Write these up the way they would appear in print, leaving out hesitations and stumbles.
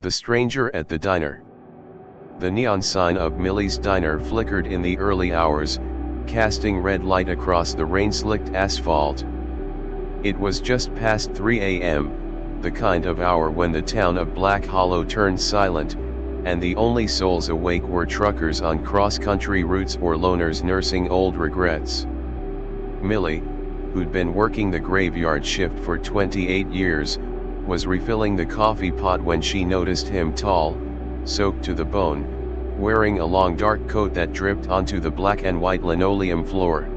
The stranger at the diner. The neon sign of Millie's diner flickered in the early hours, casting red light across the rain-slicked asphalt. It was just past 3 a.m., the kind of hour when the town of Black Hollow turned silent, and the only souls awake were truckers on cross-country routes or loners nursing old regrets. Millie, who'd been working the graveyard shift for 28 years, was refilling the coffee pot when she noticed him tall, soaked to the bone, wearing a long dark coat that dripped onto the black and white linoleum floor.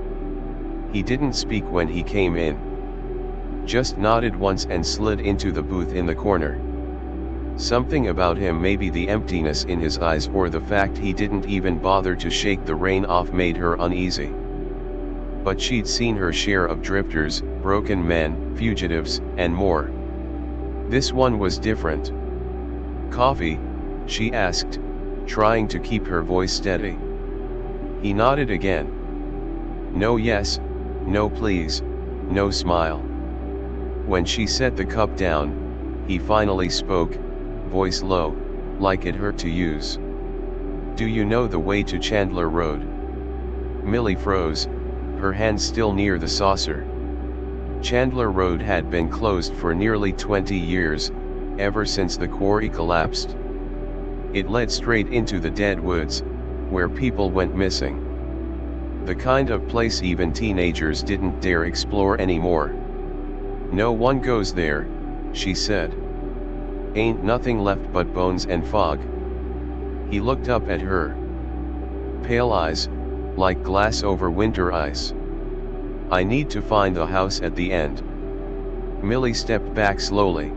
He didn't speak when he came in. Just nodded once and slid into the booth in the corner. Something about him, maybe the emptiness in his eyes or the fact he didn't even bother to shake the rain off, made her uneasy. But she'd seen her share of drifters, broken men, fugitives, and more. This one was different. "Coffee?" she asked, trying to keep her voice steady. He nodded again. No yes, no please, no smile. When she set the cup down, he finally spoke, voice low, like it hurt to use. "Do you know the way to Chandler Road?" Millie froze, her hand still near the saucer. Chandler Road had been closed for nearly 20 years, ever since the quarry collapsed. It led straight into the dead woods, where people went missing. The kind of place even teenagers didn't dare explore anymore. "No one goes there," she said. "Ain't nothing left but bones and fog." He looked up at her. Pale eyes, like glass over winter ice. "I need to find the house at the end." Millie stepped back slowly.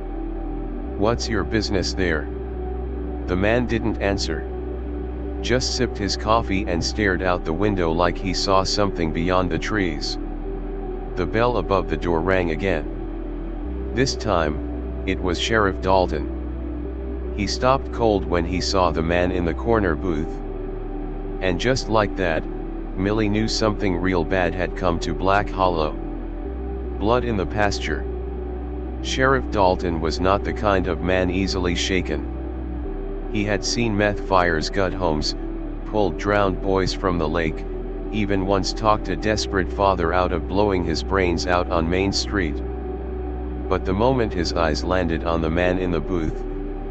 "What's your business there?" The man didn't answer. Just sipped his coffee and stared out the window like he saw something beyond the trees. The bell above the door rang again. This time, it was Sheriff Dalton. He stopped cold when he saw the man in the corner booth. And just like that, Millie knew something real bad had come to Black Hollow. Blood in the pasture. Sheriff Dalton was not the kind of man easily shaken. He had seen meth fires gut homes, pulled drowned boys from the lake, even once talked a desperate father out of blowing his brains out on Main Street. But the moment his eyes landed on the man in the booth,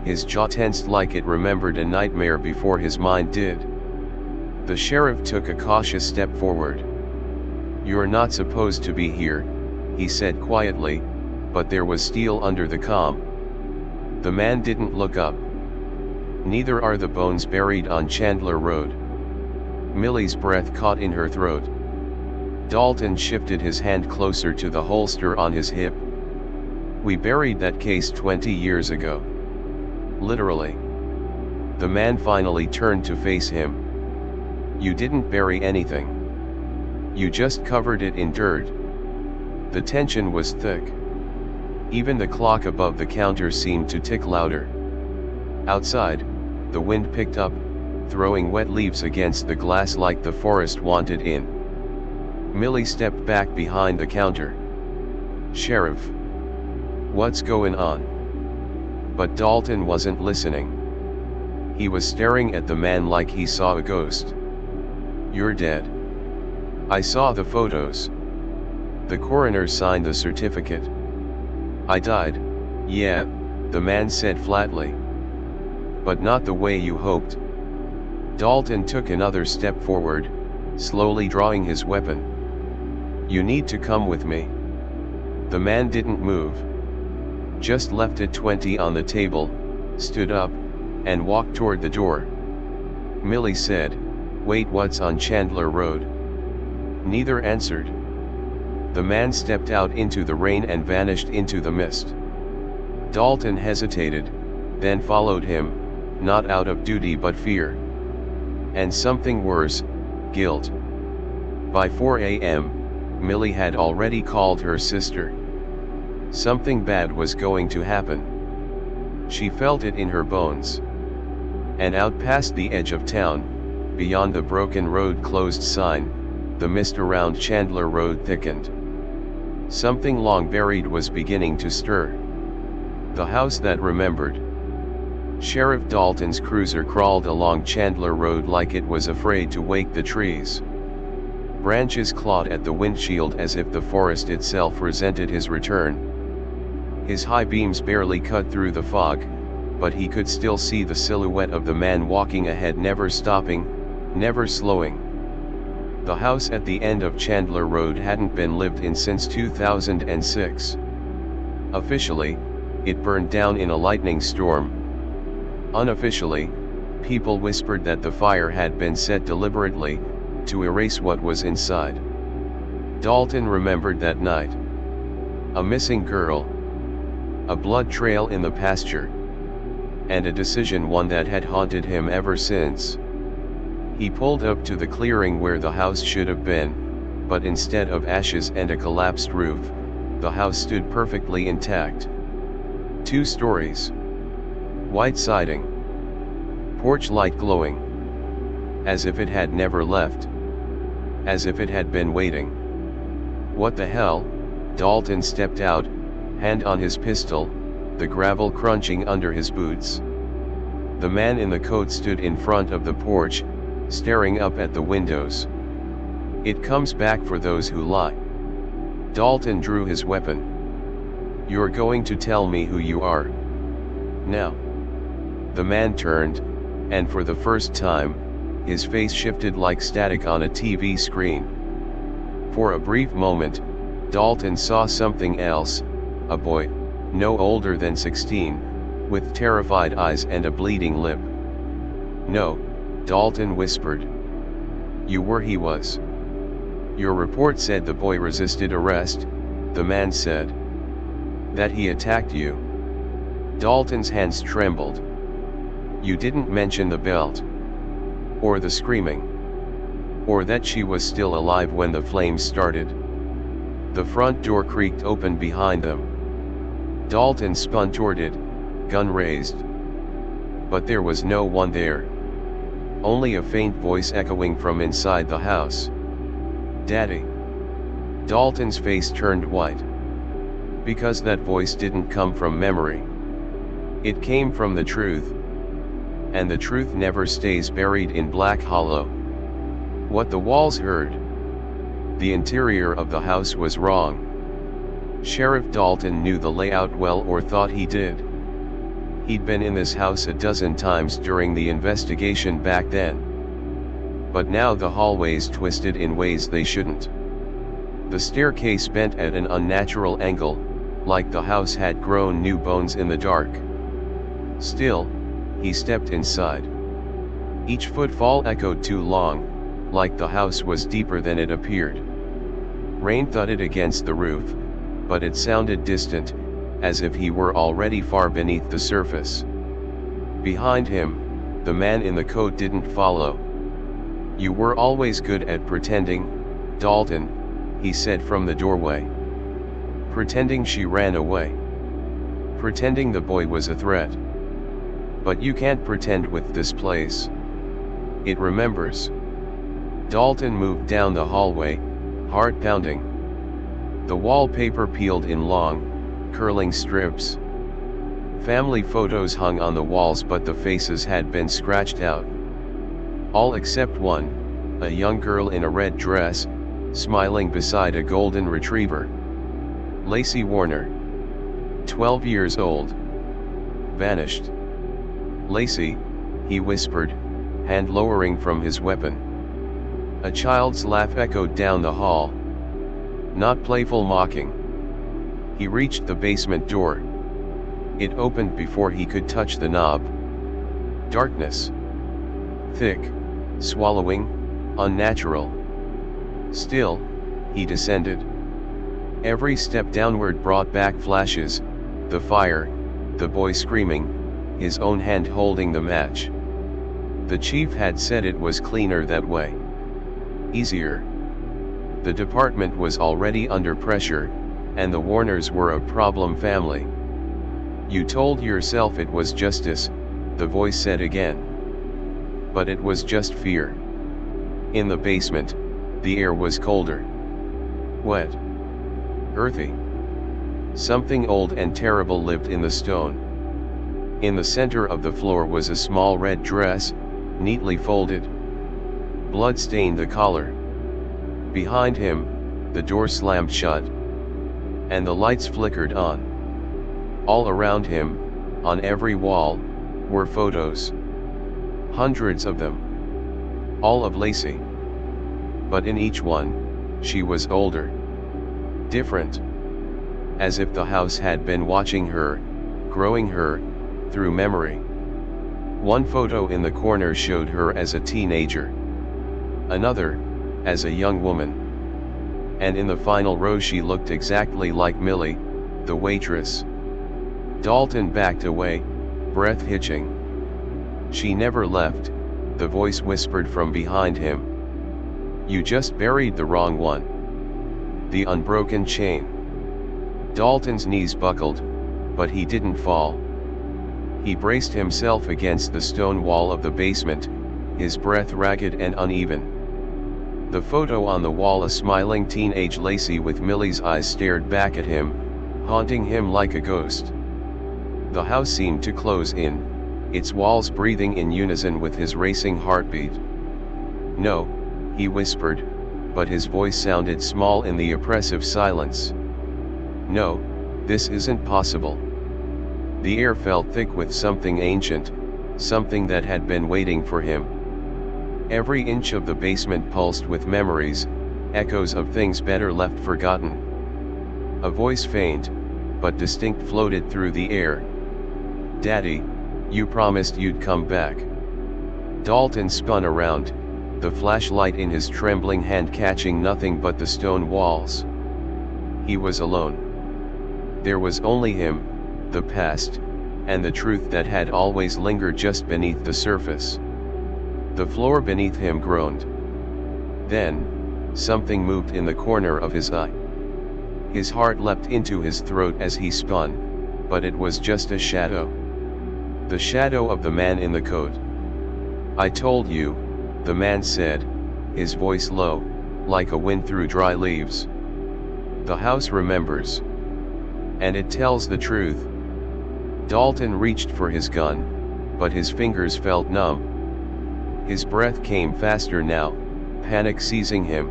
his jaw tensed like it remembered a nightmare before his mind did. The sheriff took a cautious step forward. "You're not supposed to be here," he said quietly, but there was steel under the calm. The man didn't look up. "Neither are the bones buried on Chandler Road." Millie's breath caught in her throat. Dalton shifted his hand closer to the holster on his hip. "We buried that case 20 years ago. Literally." The man finally turned to face him. "You didn't bury anything. You just covered it in dirt." The tension was thick. Even the clock above the counter seemed to tick louder. Outside, the wind picked up, throwing wet leaves against the glass like the forest wanted in. Millie stepped back behind the counter. "Sheriff, what's going on?" But Dalton wasn't listening. He was staring at the man like he saw a ghost. "You're dead. I saw the photos. The coroner signed the certificate." "I died, yeah," the man said flatly. "But not the way you hoped." Dalton took another step forward, slowly drawing his weapon. "You need to come with me." The man didn't move. Just left a 20 on the table, stood up, and walked toward the door. Millie said, "Wait, what's on Chandler Road?" Neither answered. The man stepped out into the rain and vanished into the mist. Dalton hesitated, then followed him, not out of duty but fear. And something worse, guilt. By 4 a.m., Millie had already called her sister. Something bad was going to happen. She felt it in her bones. And out past the edge of town, beyond the broken road closed sign, the mist around Chandler Road thickened. Something long buried was beginning to stir. The house that remembered. Sheriff Dalton's cruiser crawled along Chandler Road like it was afraid to wake the trees. Branches clawed at the windshield as if the forest itself resented his return. His high beams barely cut through the fog, but he could still see the silhouette of the man walking ahead, never stopping, never slowing. The house at the end of Chandler Road hadn't been lived in since 2006. Officially, it burned down in a lightning storm. Unofficially, people whispered that the fire had been set deliberately, to erase what was inside. Dalton remembered that night. A missing girl. A blood trail in the pasture. And a decision, one that had haunted him ever since. He pulled up to the clearing where the house should have been, but instead of ashes and a collapsed roof, the house stood perfectly intact. 2 stories. White siding. Porch light glowing. As if it had never left. As if it had been waiting. What the hell? Dalton stepped out, hand on his pistol, the gravel crunching under his boots. The man in the coat stood in front of the porch, staring up at the windows. It comes back for those who lie. Dalton drew his weapon. You're going to tell me who you are? Now. The man turned, and for the first time, his face shifted like static on a TV screen. For a brief moment, Dalton saw something else, a boy, no older than 16, with terrified eyes and a bleeding lip. No, Dalton whispered. You were. He was. Your report said the boy resisted arrest, the man said. That he attacked you. Dalton's hands trembled. You didn't mention the belt. Or the screaming. Or that she was still alive when the flames started. The front door creaked open behind them. Dalton spun toward it, gun raised. But there was no one there. Only a faint voice echoing from inside the house. Daddy. Dalton's face turned white. Because that voice didn't come from memory. It came from the truth. And the truth never stays buried in black hollow. What the walls heard. The interior of the house was wrong. Sheriff Dalton knew the layout well, or thought he did. He'd been in this house a dozen times during the investigation back then. But now the hallways twisted in ways they shouldn't. The staircase bent at an unnatural angle, like the house had grown new bones in the dark. Still, he stepped inside. Each footfall echoed too long, like the house was deeper than it appeared. Rain thudded against the roof, but it sounded distant, as if he were already far beneath the surface. Behind him, the man in the coat didn't follow. You were always good at pretending, Dalton, he said from the doorway. Pretending she ran away. Pretending the boy was a threat. But you can't pretend with this place. It remembers. Dalton moved down the hallway, heart pounding. The wallpaper peeled in long, curling strips. Family photos hung on the walls, but the faces had been scratched out. All except one, a young girl in a red dress, smiling beside a golden retriever. Lacey Warner. 12 years old. Vanished. Lacey, he whispered, hand lowering from his weapon. A child's laugh echoed down the hall. Not playful mocking. He reached the basement door. It opened before he could touch the knob. Darkness. Thick, swallowing, unnatural. Still, he descended. Every step downward brought back flashes, the fire, the boy screaming, his own hand holding the match. The chief had said it was cleaner that way. Easier. The department was already under pressure, and the Warners were a problem family. You told yourself it was justice, the voice said again. But it was just fear. In the basement, the air was colder. Wet. Earthy. Something old and terrible lived in the stone. In the center of the floor was a small red dress, neatly folded. Blood stained the collar. Behind him, the door slammed shut, and the lights flickered on. All around him, on every wall, were photos. Hundreds of them. All of Lacey. But in each one, she was older. Different. As if the house had been watching her, growing her, through memory. One photo in the corner showed her as a teenager. Another, as a young woman. And in the final row she looked exactly like Millie, the waitress. Dalton backed away, breath hitching. She never left, the voice whispered from behind him. You just buried the wrong one. The unbroken chain. Dalton's knees buckled, but he didn't fall. He braced himself against the stone wall of the basement, his breath ragged and uneven. The photo on the wall, a smiling teenage Lacey with Millie's eyes, stared back at him, haunting him like a ghost. The house seemed to close in, its walls breathing in unison with his racing heartbeat. No, he whispered, but his voice sounded small in the oppressive silence. No, this isn't possible. The air felt thick with something ancient, something that had been waiting for him. Every inch of the basement pulsed with memories, echoes of things better left forgotten. A voice, faint but distinct, floated through the air. Daddy, you promised you'd come back. Dalton spun around, the flashlight in his trembling hand catching nothing but the stone walls. He was alone. There was only him, the past, and the truth that had always lingered just beneath the surface. The floor beneath him groaned. Then, something moved in the corner of his eye. His heart leapt into his throat as he spun, but it was just a shadow. The shadow of the man in the coat. I told you, the man said, his voice low, like a wind through dry leaves. The house remembers. And it tells the truth. Dalton reached for his gun, but his fingers felt numb. His breath came faster now, panic seizing him.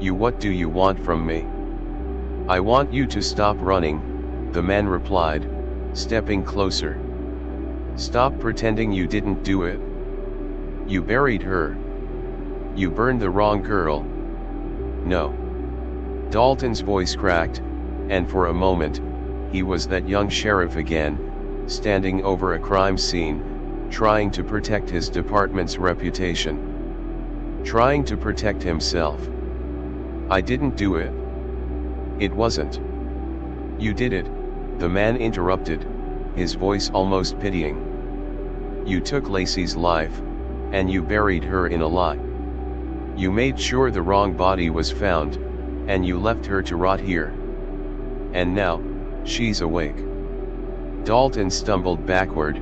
What do you want from me? I want you to stop running, the man replied, stepping closer. Stop pretending you didn't do it. You buried her. You burned the wrong girl. No. Dalton's voice cracked, and for a moment, he was that young sheriff again, standing over a crime scene, trying to protect his department's reputation. Trying to protect himself. I didn't do it. It wasn't. You did it, the man interrupted, his voice almost pitying. You took Lacey's life, and you buried her in a lie. You made sure the wrong body was found, and you left her to rot here. And now, she's awake. Dalton stumbled backward,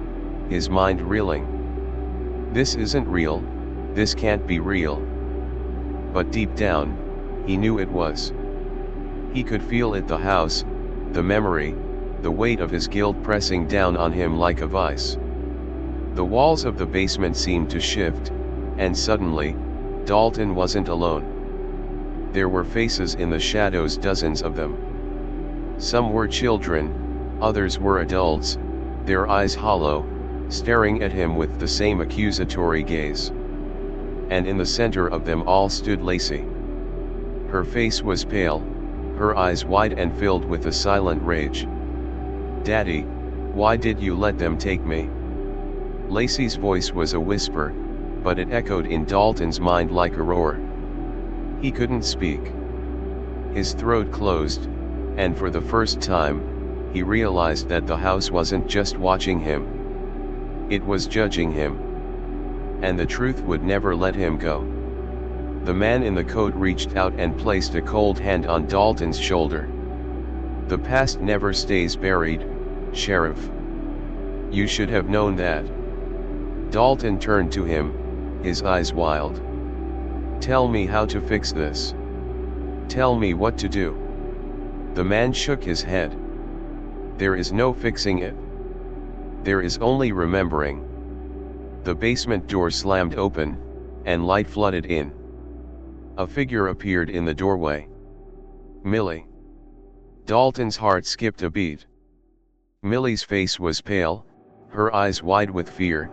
his mind reeling. This isn't real, this can't be real. But deep down, he knew it was. He could feel it, the house, the memory, the weight of his guilt pressing down on him like a vice. The walls of the basement seemed to shift, and suddenly, Dalton wasn't alone. There were faces in the shadows, dozens of them. Some were children, others were adults, their eyes hollow, staring at him with the same accusatory gaze. And in the center of them all stood Lacey. Her face was pale, her eyes wide and filled with a silent rage. Daddy, why did you let them take me? Lacey's voice was a whisper, but it echoed in Dalton's mind like a roar. He couldn't speak. His throat closed, and for the first time, he realized that the house wasn't just watching him. It was judging him. And the truth would never let him go. The man in the coat reached out and placed a cold hand on Dalton's shoulder. The past never stays buried, Sheriff. You should have known that. Dalton turned to him, his eyes wild. Tell me how to fix this. Tell me what to do. The man shook his head. There is no fixing it. There is only remembering. The basement door slammed open, and light flooded in. A figure appeared in the doorway. Millie. Dalton's heart skipped a beat. Millie's face was pale, her eyes wide with fear,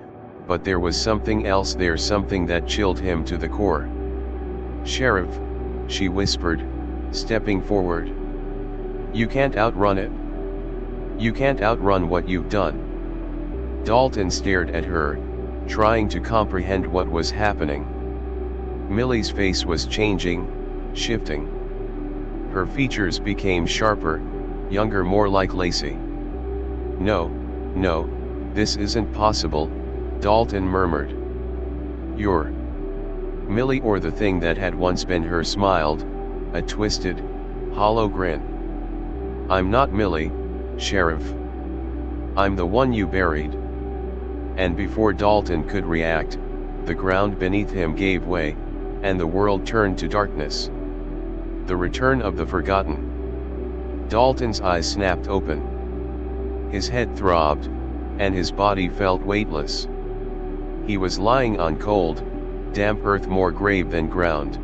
but there was something else there, something that chilled him to the core. "Sheriff," she whispered, stepping forward. "You can't outrun it. You can't outrun what you've done." Dalton stared at her, trying to comprehend what was happening. Millie's face was changing, shifting. Her features became sharper, younger, more like Lacey. No, this isn't possible," Dalton murmured. "You're Millie," or the thing that had once been her smiled, a twisted, hollow grin. "I'm not Millie, Sheriff. I'm the one you buried." And before Dalton could react, the ground beneath him gave way, and the world turned to darkness. The return of the forgotten. Dalton's eyes snapped open. His head throbbed, and his body felt weightless. He was lying on cold, damp earth, more grave than ground.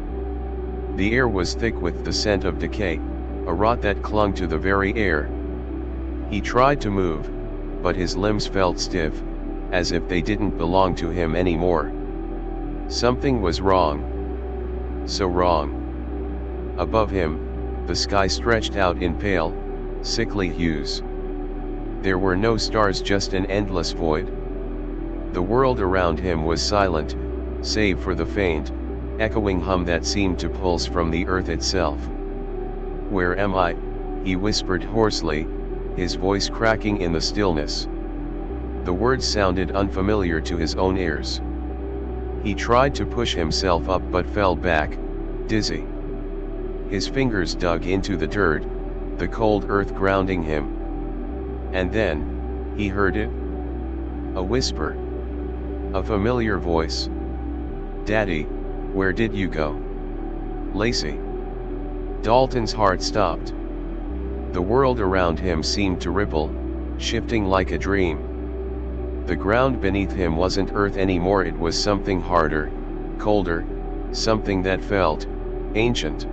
The air was thick with the scent of decay, a rot that clung to the very air. He tried to move, but his limbs felt stiff, as if they didn't belong to him anymore. Something was wrong. So wrong. Above him, the sky stretched out in pale, sickly hues. There were no stars, just an endless void. The world around him was silent, save for the faint, echoing hum that seemed to pulse from the earth itself. "Where am I?" he whispered hoarsely, his voice cracking in the stillness. The words sounded unfamiliar to his own ears. He tried to push himself up but fell back, dizzy. His fingers dug into the dirt, the cold earth grounding him. And then, he heard it. A whisper. A familiar voice. "Daddy, where did you go?" "Lacey." Dalton's heart stopped. The world around him seemed to ripple, shifting like a dream. The ground beneath him wasn't earth anymore, it was something harder, colder, something that felt ancient.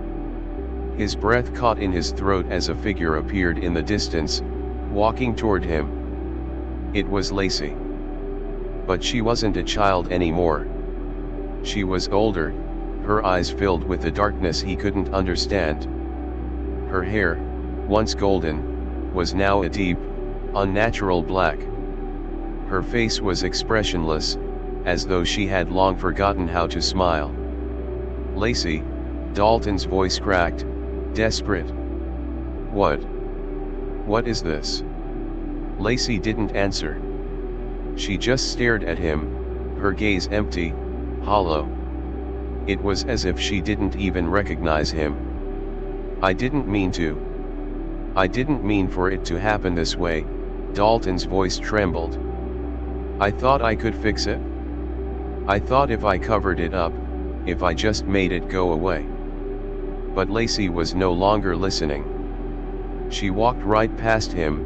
His breath caught in his throat as a figure appeared in the distance, walking toward him. It was Lacey. But she wasn't a child anymore. She was older, her eyes filled with a darkness he couldn't understand. Her hair, once golden, was now a deep, unnatural black. Her face was expressionless, as though she had long forgotten how to smile. "Lacey," Dalton's voice cracked, desperate. What is this?" Lacey didn't answer. She just stared at him, her gaze empty, hollow. It was as if she didn't even recognize him. "I didn't mean to. I didn't mean for it to happen this way," Dalton's voice trembled. "I thought I could fix it. I thought if I covered it up, if I just made it go away." But Lacey was no longer listening. She walked right past him,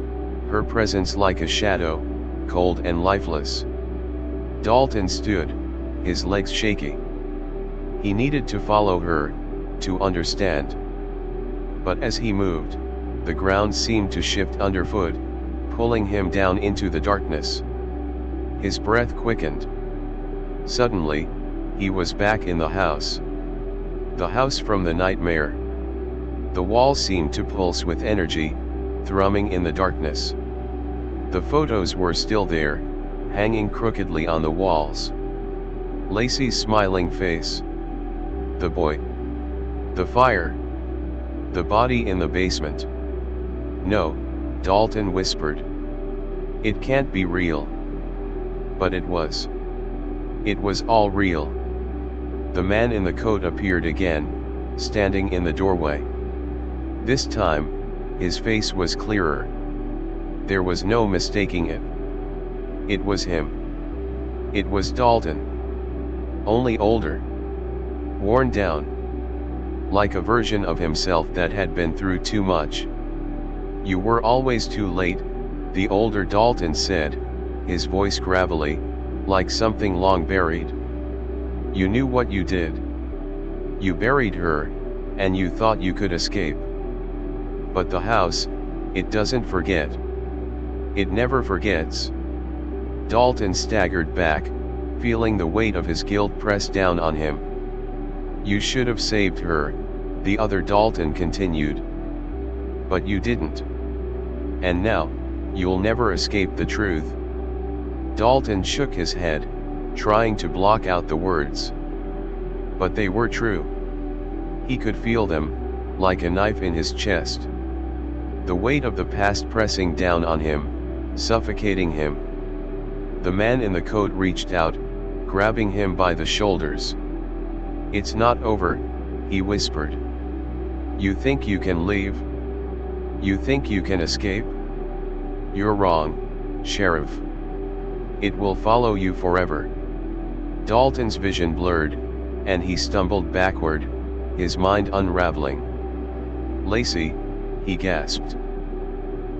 her presence like a shadow, cold and lifeless. Dalton stood, his legs shaky. He needed to follow her, to understand. But as he moved, the ground seemed to shift underfoot, pulling him down into the darkness. His breath quickened. Suddenly, he was back in the house. The house from the nightmare. The walls seemed to pulse with energy, thrumming in the darkness. The photos were still there, hanging crookedly on the walls. Lacey's smiling face. The boy. The fire. The body in the basement. "No," Dalton whispered. "It can't be real." But it was. It was all real. The man in the coat appeared again, standing in the doorway. This time, his face was clearer. There was no mistaking it. It was him. It was Dalton. Only older. Worn down. Like a version of himself that had been through too much. "You were always too late," the older Dalton said, his voice gravelly, like something long buried. You knew what you did. You buried her, and you thought you could escape. But the house, it doesn't forget. It never forgets. Dalton staggered back, feeling the weight of his guilt press down on him. You should have saved her, the other Dalton continued. But you didn't. And now, you'll never escape the truth. Dalton shook his head, trying to block out the words. But they were true. He could feel them, like a knife in his chest. The weight of the past pressing down on him, suffocating him. The man in the coat reached out, grabbing him by the shoulders. It's not over, he whispered. You think you can leave? You think you can escape? You're wrong, Sheriff. It will follow you forever. Dalton's vision blurred, and he stumbled backward, his mind unraveling. Lacey, he gasped.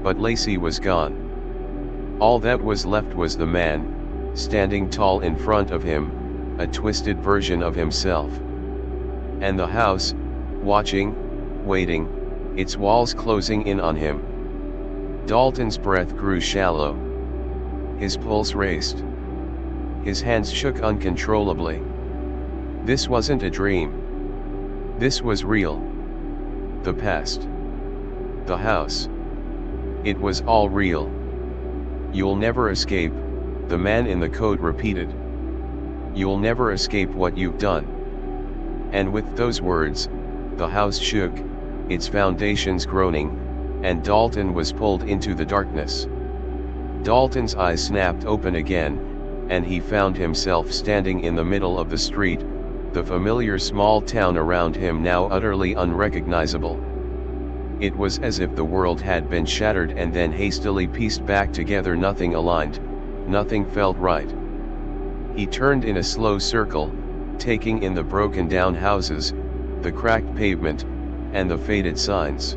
But Lacey was gone. All that was left was the man, standing tall in front of him, a twisted version of himself. And the house, watching, waiting, its walls closing in on him. Dalton's breath grew shallow. His pulse raced. His hands shook uncontrollably. This wasn't a dream. This was real. The past. The house. It was all real. You'll never escape, the man in the coat repeated. You'll never escape what you've done. And with those words, the house shook, its foundations groaning, and Dalton was pulled into the darkness. Dalton's eyes snapped open again, and he found himself standing in the middle of the street, the familiar small town around him now utterly unrecognizable. It was as if the world had been shattered and then hastily pieced back together. Nothing aligned, nothing felt right. He turned in a slow circle, taking in the broken down houses, the cracked pavement, and the faded signs.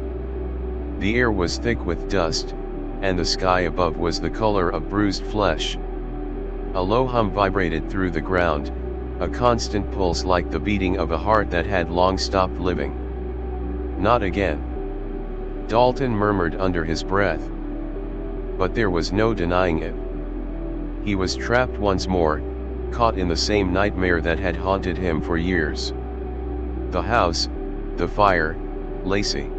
The air was thick with dust, and the sky above was the color of bruised flesh. A low hum vibrated through the ground, a constant pulse like the beating of a heart that had long stopped living. Not again. Dalton murmured under his breath. But there was no denying it. He was trapped once more, caught in the same nightmare that had haunted him for years. The house, the fire, Lacey.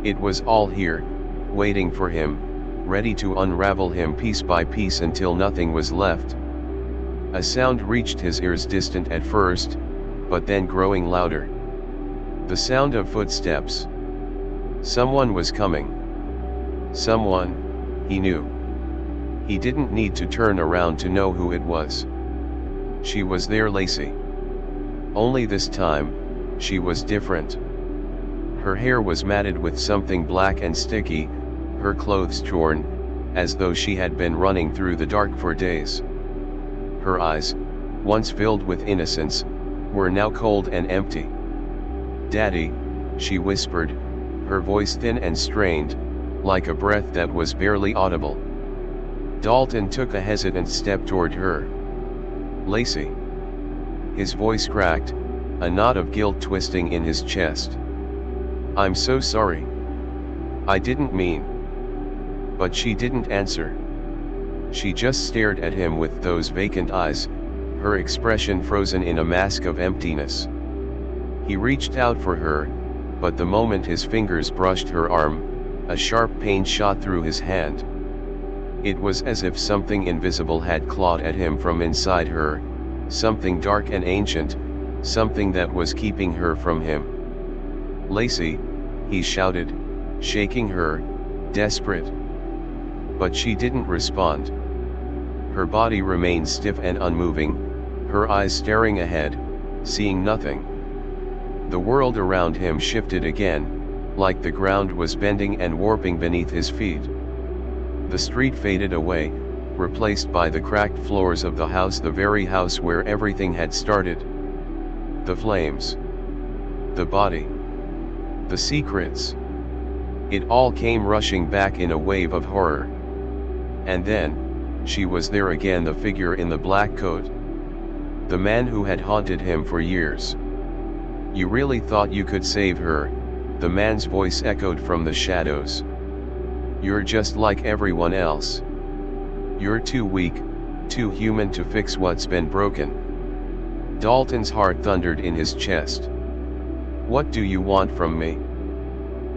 It was all here, waiting for him, ready to unravel him piece by piece until nothing was left. A sound reached his ears, distant at first, but then growing louder. The sound of footsteps. Someone was coming. Someone, he knew. He didn't need to turn around to know who it was. She was there, Lacey. Only this time, she was different. Her hair was matted with something black and sticky, her clothes torn, as though she had been running through the dark for days. Her eyes, once filled with innocence, were now cold and empty. Daddy, she whispered, her voice thin and strained, like a breath that was barely audible. Dalton took a hesitant step toward her. Lacey. His voice cracked, a knot of guilt twisting in his chest. I'm so sorry. I didn't mean. But she didn't answer. She just stared at him with those vacant eyes, her expression frozen in a mask of emptiness. He reached out for her, but the moment his fingers brushed her arm, a sharp pain shot through his hand. It was as if something invisible had clawed at him from inside her, something dark and ancient, something that was keeping her from him. Lacey, he shouted, shaking her, desperate. But she didn't respond. Her body remained stiff and unmoving, her eyes staring ahead, seeing nothing. The world around him shifted again, like the ground was bending and warping beneath his feet. The street faded away, replaced by the cracked floors of the house, the very house where everything had started. The flames. The body. The secrets. It all came rushing back in a wave of horror. And then, she was there again, the figure in the black coat. The man who had haunted him for years. "You really thought you could save her?" the man's voice echoed from the shadows. "You're just like everyone else. You're too weak, too human to fix what's been broken." Dalton's heart thundered in his chest. "What do you want from me?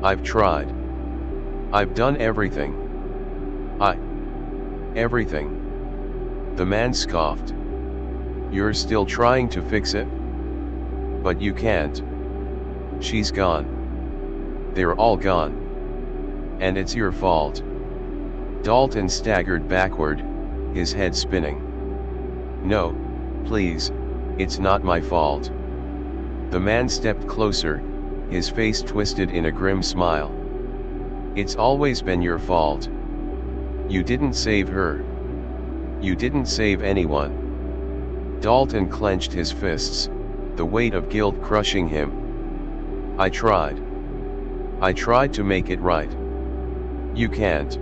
I've tried. I've done everything. Everything." The man scoffed. "You're still trying to fix it? But you can't. She's gone. They're all gone. And it's your fault." Dalton staggered backward, his head spinning. "No, please, it's not my fault." The man stepped closer, his face twisted in a grim smile. "It's always been your fault. You didn't save her. You didn't save anyone." Dalton clenched his fists, the weight of guilt crushing him. I tried to make it right." "You can't.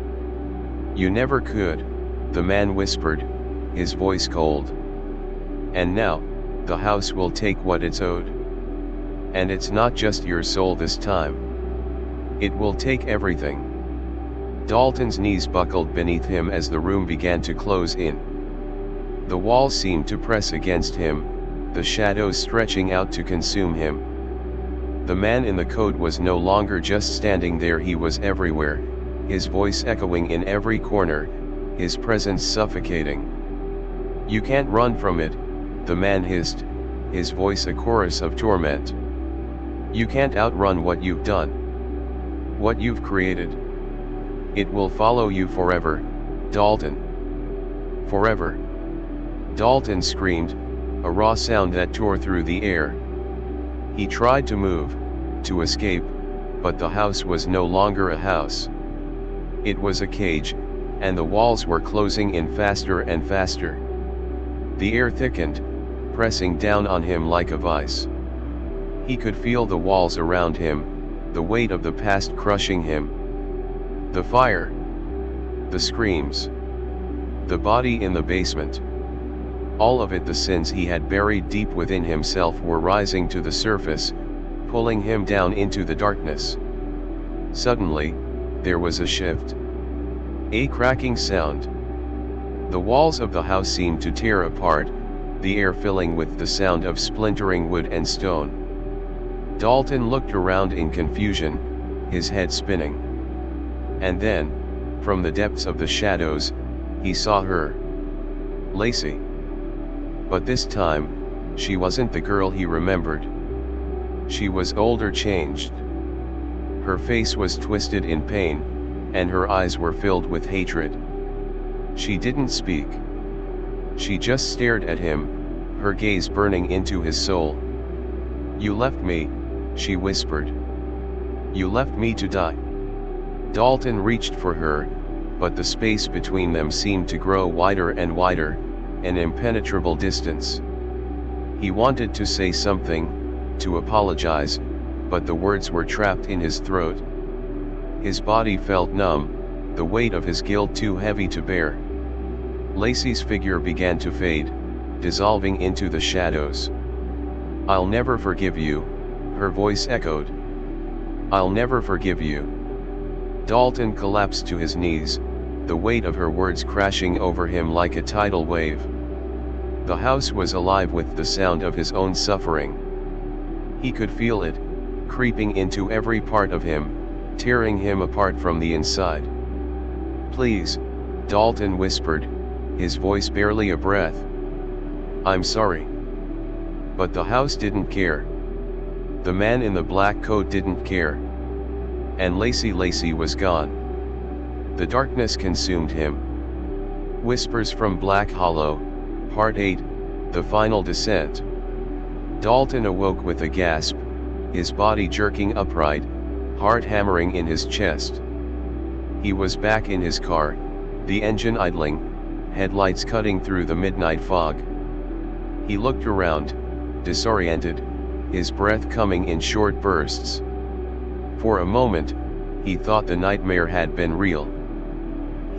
You never could," the man whispered, his voice cold. "And now, the house will take what it's owed. And it's not just your soul this time. It will take everything." Dalton's knees buckled beneath him as the room began to close in. The walls seemed to press against him, the shadows stretching out to consume him. The man in the coat was no longer just standing there, he was everywhere, his voice echoing in every corner, his presence suffocating. "You can't run from it," the man hissed, his voice a chorus of torment. "You can't outrun what you've done. What you've created. It will follow you forever, Dalton. Forever." Dalton screamed, a raw sound that tore through the air. He tried to move, to escape, but the house was no longer a house. It was a cage, and the walls were closing in faster and faster. The air thickened, pressing down on him like a vice. He could feel the walls around him, the weight of the past crushing him. The fire. The screams. The body in the basement. All of it, the sins he had buried deep within himself, were rising to the surface, pulling him down into the darkness. Suddenly, there was a shift. A cracking sound. The walls of the house seemed to tear apart, the air filling with the sound of splintering wood and stone. Dalton looked around in confusion, his head spinning. And then, from the depths of the shadows, he saw her. Lacey. But this time, she wasn't the girl he remembered. She was older, changed. Her face was twisted in pain, and her eyes were filled with hatred. She didn't speak. She just stared at him, her gaze burning into his soul. "You left me," she whispered. "You left me to die." Dalton reached for her, but the space between them seemed to grow wider and wider, an impenetrable distance. He wanted to say something, to apologize, but the words were trapped in his throat. His body felt numb, the weight of his guilt too heavy to bear. Lacey's figure began to fade, dissolving into the shadows. "I'll never forgive you," her voice echoed. "I'll never forgive you." Dalton collapsed to his knees, the weight of her words crashing over him like a tidal wave. The house was alive with the sound of his own suffering. He could feel it, creeping into every part of him, tearing him apart from the inside. "Please," Dalton whispered, his voice barely a breath. "I'm sorry." But the house didn't care. The man in the black coat didn't care. And Lacey was gone. The darkness consumed him. Whispers from Black Hollow, Part 8, The Final Descent. Dalton awoke with a gasp, his body jerking upright, heart hammering in his chest. He was back in his car, the engine idling, headlights cutting through the midnight fog. He looked around, disoriented, his breath coming in short bursts. For a moment, he thought the nightmare had been real.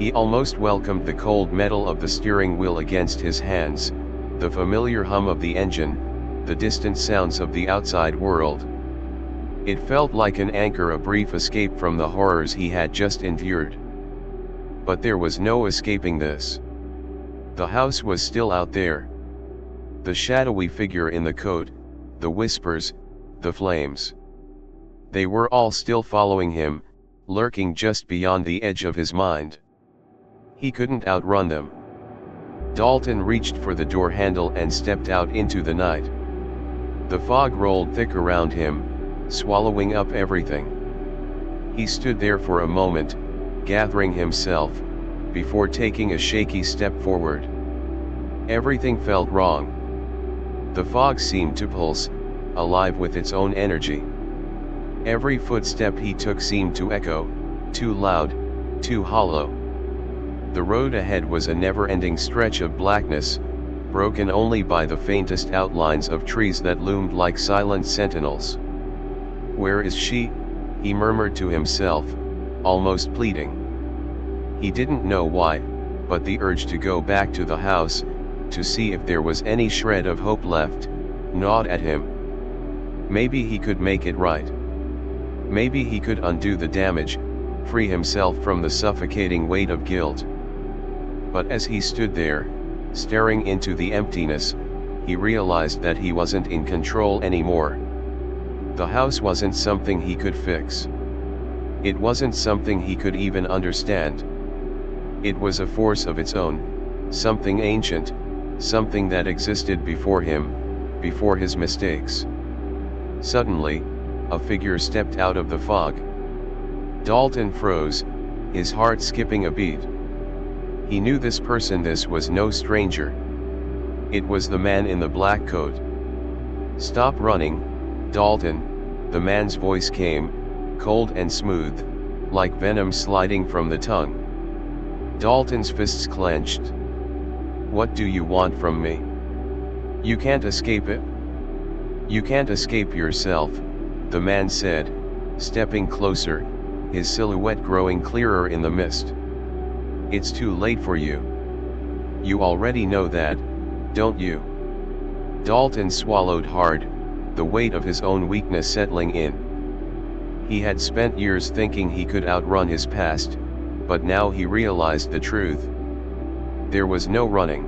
He almost welcomed the cold metal of the steering wheel against his hands, the familiar hum of the engine, the distant sounds of the outside world. It felt like an anchor, a brief escape from the horrors he had just endured. But there was no escaping this. The house was still out there. The shadowy figure in the coat, the whispers, the flames. They were all still following him, lurking just beyond the edge of his mind. He couldn't outrun them. Dalton reached for the door handle and stepped out into the night. The fog rolled thick around him, swallowing up everything. He stood there for a moment, gathering himself, before taking a shaky step forward. Everything felt wrong. The fog seemed to pulse, alive with its own energy. Every footstep he took seemed to echo, too loud, too hollow. The road ahead was a never-ending stretch of blackness, broken only by the faintest outlines of trees that loomed like silent sentinels. "Where is she?" he murmured to himself, almost pleading. He didn't know why, but the urge to go back to the house, to see if there was any shred of hope left, gnawed at him. Maybe he could make it right. Maybe he could undo the damage, free himself from the suffocating weight of guilt. But as he stood there, staring into the emptiness, he realized that he wasn't in control anymore. The house wasn't something he could fix. It wasn't something he could even understand. It was a force of its own, something ancient, something that existed before him, before his mistakes. Suddenly, a figure stepped out of the fog. Dalton froze, his heart skipping a beat. He knew this person. This was no stranger. It was the man in the black coat. "Stop running, Dalton," the man's voice came, cold and smooth, like venom sliding from the tongue. Dalton's fists clenched. "What do you want from me? You can't escape it. You can't escape yourself," the man said, stepping closer, his silhouette growing clearer in the mist. "It's too late for you. You already know that, don't you?" Dalton swallowed hard, the weight of his own weakness settling in. He had spent years thinking he could outrun his past, but now he realized the truth. There was no running.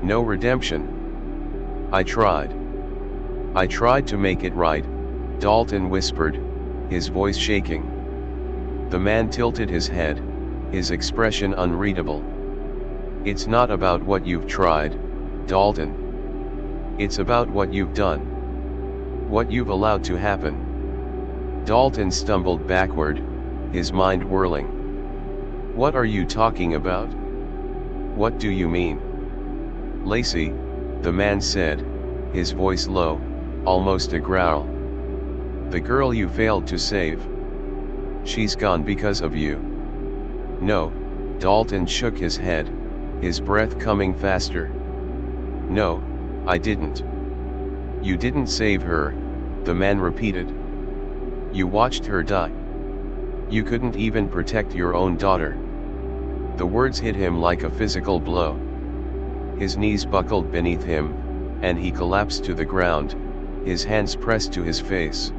No redemption. I tried to make it right," Dalton whispered, his voice shaking. The man tilted his head, his expression unreadable. "It's not about what you've tried, Dalton. It's about what you've done. What you've allowed to happen." Dalton stumbled backward, his mind whirling. "What are you talking about? What do you mean?" "Lacey," the man said, his voice low, almost a growl. "The girl you failed to save. She's gone because of you." "No," Dalton shook his head, his breath coming faster. "No, I didn't." "You didn't save her," the man repeated. "You watched her die. You couldn't even protect your own daughter." The words hit him like a physical blow. His knees buckled beneath him, and he collapsed to the ground, his hands pressed to his face.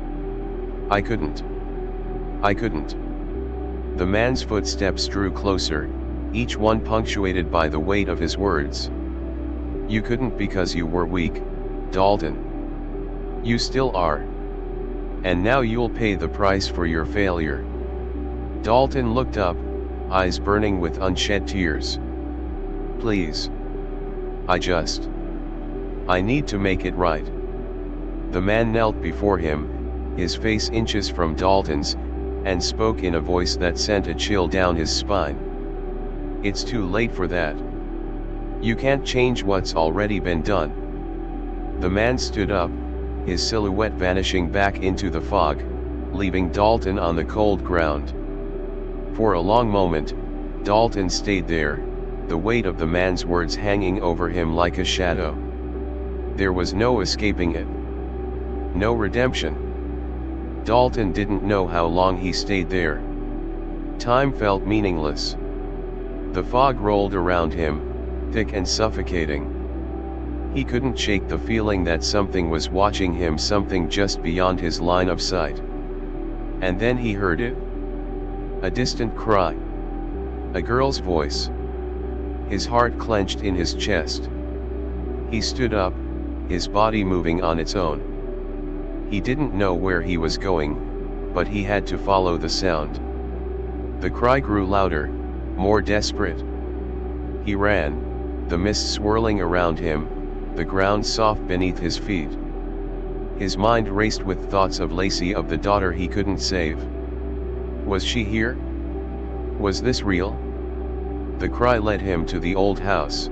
I couldn't. The man's footsteps drew closer, each one punctuated by the weight of his words. "You couldn't because you were weak, Dalton. You still are. And now you'll pay the price for your failure." Dalton looked up, eyes burning with unshed tears. "Please. I need to make it right." The man knelt before him, his face inches from Dalton's, and spoke in a voice that sent a chill down his spine. "It's too late for that. You can't change what's already been done." The man stood up, his silhouette vanishing back into the fog, leaving Dalton on the cold ground. For a long moment, Dalton stayed there, the weight of the man's words hanging over him like a shadow. There was no escaping it. No redemption. Dalton didn't know how long he stayed there. Time felt meaningless. The fog rolled around him, thick and suffocating. He couldn't shake the feeling that something was watching him, something just beyond his line of sight. And then he heard it. A distant cry. A girl's voice. His heart clenched in his chest. He stood up, his body moving on its own. He didn't know where he was going, but he had to follow the sound. The cry grew louder, more desperate. He ran, the mist swirling around him, the ground soft beneath his feet. His mind raced with thoughts of Lacey, of the daughter he couldn't save. Was she here? Was this real? The cry led him to the old house.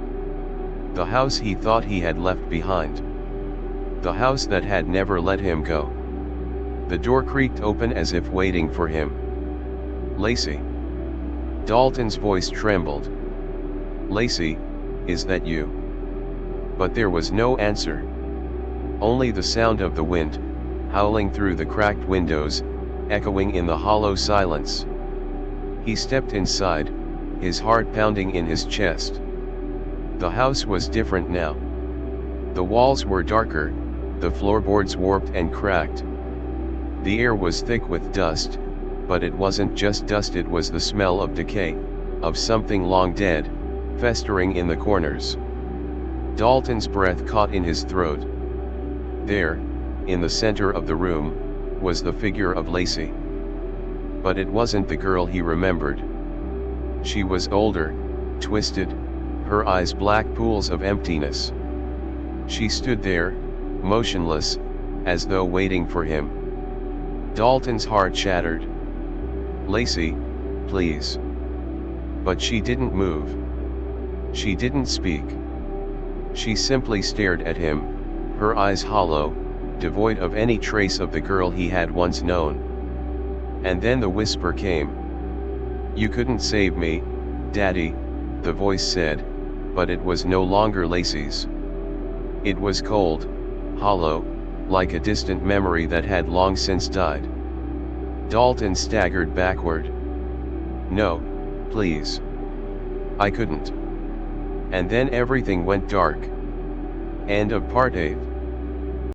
The house he thought he had left behind. The house that had never let him go. The door creaked open as if waiting for him. Lacey. Dalton's voice trembled. Lacey, is that you? But there was no answer. Only the sound of the wind, howling through the cracked windows, echoing in the hollow silence. He stepped inside, his heart pounding in his chest. The house was different now. The walls were darker, the floorboards warped and cracked. The air was thick with dust, but it wasn't just dust, it was the smell of decay, of something long dead, festering in the corners. Dalton's breath caught in his throat. There, in the center of the room, was the figure of Lacey. But it wasn't the girl he remembered. She was older, twisted, her eyes black pools of emptiness. She stood there, motionless, as though waiting for him. Dalton's heart shattered. Lacey, please. But she didn't move. She didn't speak. She simply stared at him, her eyes hollow, devoid of any trace of the girl he had once known. And then the whisper came. You couldn't save me, Daddy, the voice said, but it was no longer Lacey's. It was cold, hollow, like a distant memory that had long since died. Dalton staggered backward. No, please. I couldn't. And then everything went dark. End of part 8.